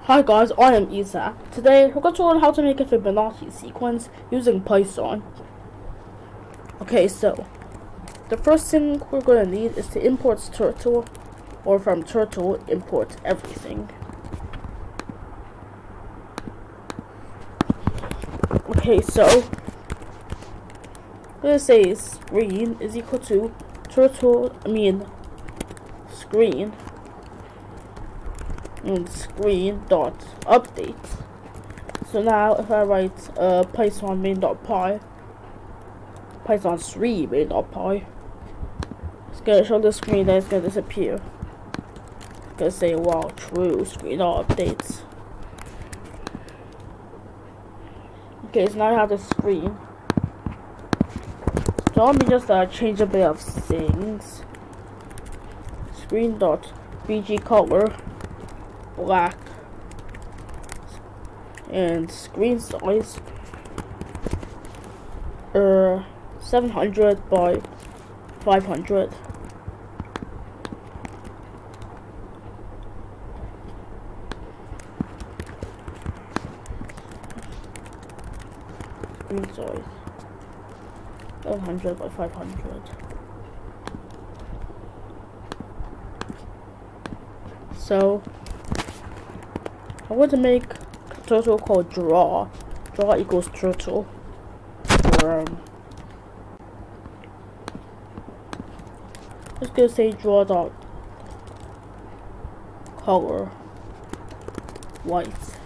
Hi guys, I am Isa. Today we're going to learn how to make a Fibonacci sequence using Python. Okay, so the first thing we're going to need is to import turtle, or from turtle import everything. Okay, so I'm going to say screen is equal to screen and screen dot update. So now if I write python main.py, python 3 main.py, it's gonna show the screen that it's gonna disappear. It's gonna say wow, true, screen dot updates. Okay, so now I have the screen. So let me just change a bit of things. Screen dot bg color black and screen size 700 by 500. Screen size 700 by 500. So I want to make a turtle called draw. Draw equals turtle. Just gonna say draw dot color white.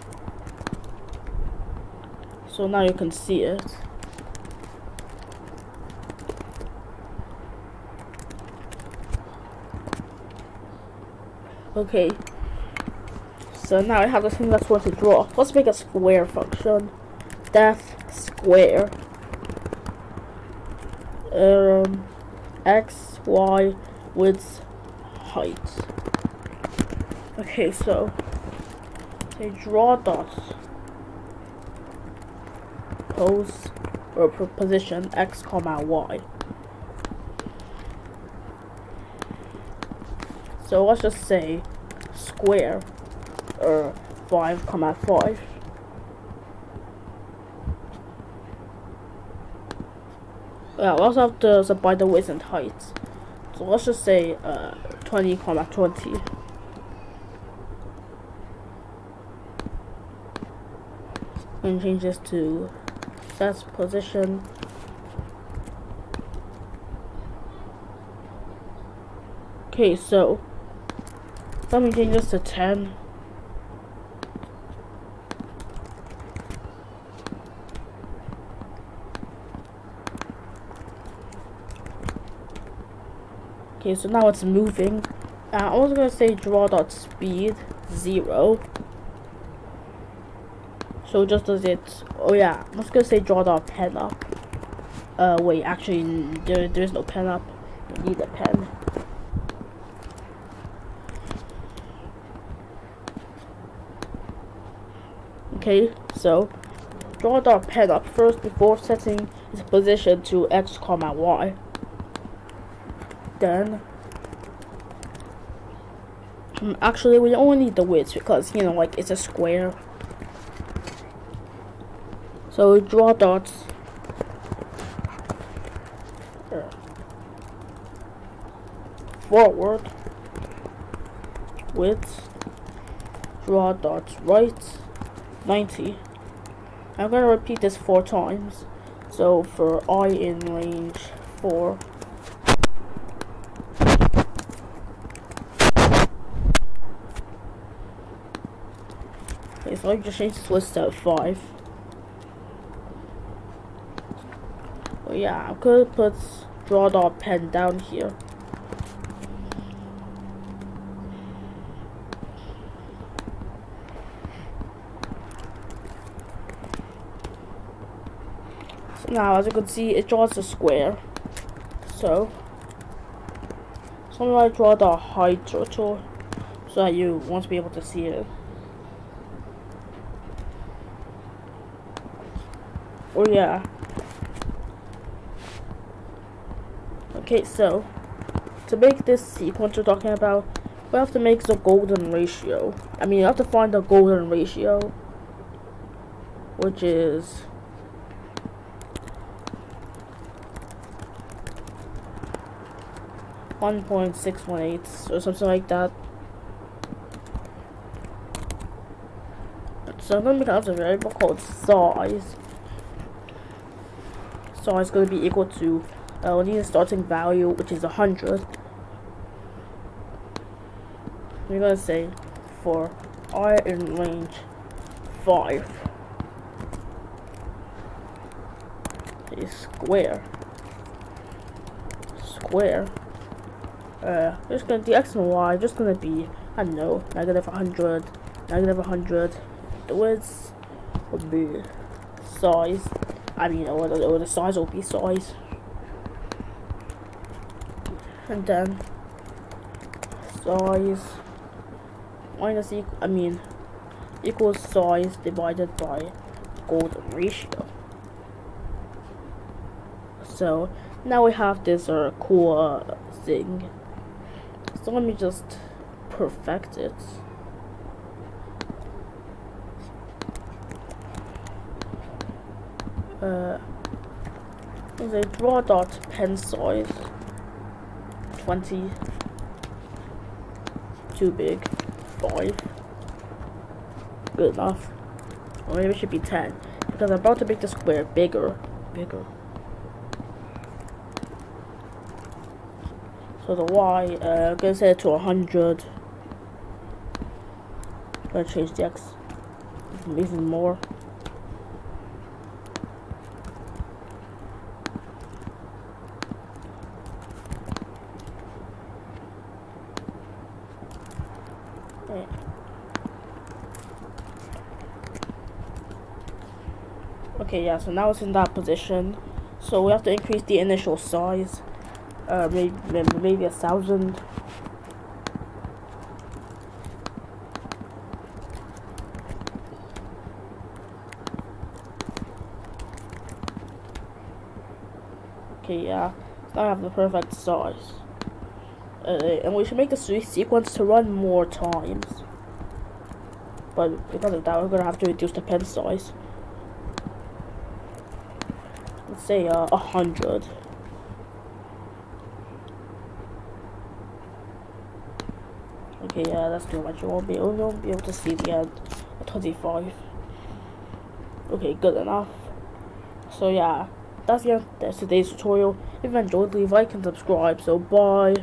So now you can see it. Okay. So now I have the thing that's what to draw. Let's make a square function. Def square. X, Y, width, height. Okay, so say draw dot pose or position X, Y. So let's just say square 5, 5. Yeah, we also have to subdivide the width and height. So let's just say 20, 20. And change this to set position. Okay, so let me change this to 10. Okay, so now it's moving. I was gonna say draw dot speed 0. So just does it. Oh yeah, I was gonna say draw dot pen up. Wait, actually there's no pen up. You need a pen. Okay, so draw dot pen up first before setting its position to X, Y. Then actually we only need the width because like it's a square. So draw dots forward width, draw dots right 90. I'm gonna repeat this 4 times. So for I in range 4. Okay, so I just changed this list to 5. But yeah, I could put draw dot pen down here. So now, as you can see, it draws a square. So I'm gonna draw the height turtle so that you won't be able to see it. Oh yeah. Okay, so to make this sequence we're talking about, we have to make the golden ratio. I mean, you have to find the golden ratio, which is 1.618 or something like that. So I'm going to make another variable called size. Size is going to be equal to we need a starting value, which is 100. We're going to say for I in range 5 is square. Just gonna the x and y just gonna be, I don't know, negative 100, negative 100. The width would be size. I mean, or the size will be size, and then size minus equals size divided by golden ratio. So now we have this cool thing. So let me just perfect it. Let's say draw dot pen size 20, too big, 5, good enough, or maybe it should be 10 because I'm about to make the square bigger. So the y, I'm gonna set it to 100. I'm gonna change the x even more. Okay. Okay, yeah, so now it's in that position. So we have to increase the initial size. Maybe 1,000. Okay, yeah. Now I have the perfect size. And we should make the sequence to run more times. But because of that, we're gonna have to reduce the pen size. Let's say 100. Okay, yeah, that's too much. You won't be able to see the end at 25. Okay, good enough. So yeah, that's the end of today's tutorial. If you enjoyed, leave a like and subscribe. So bye.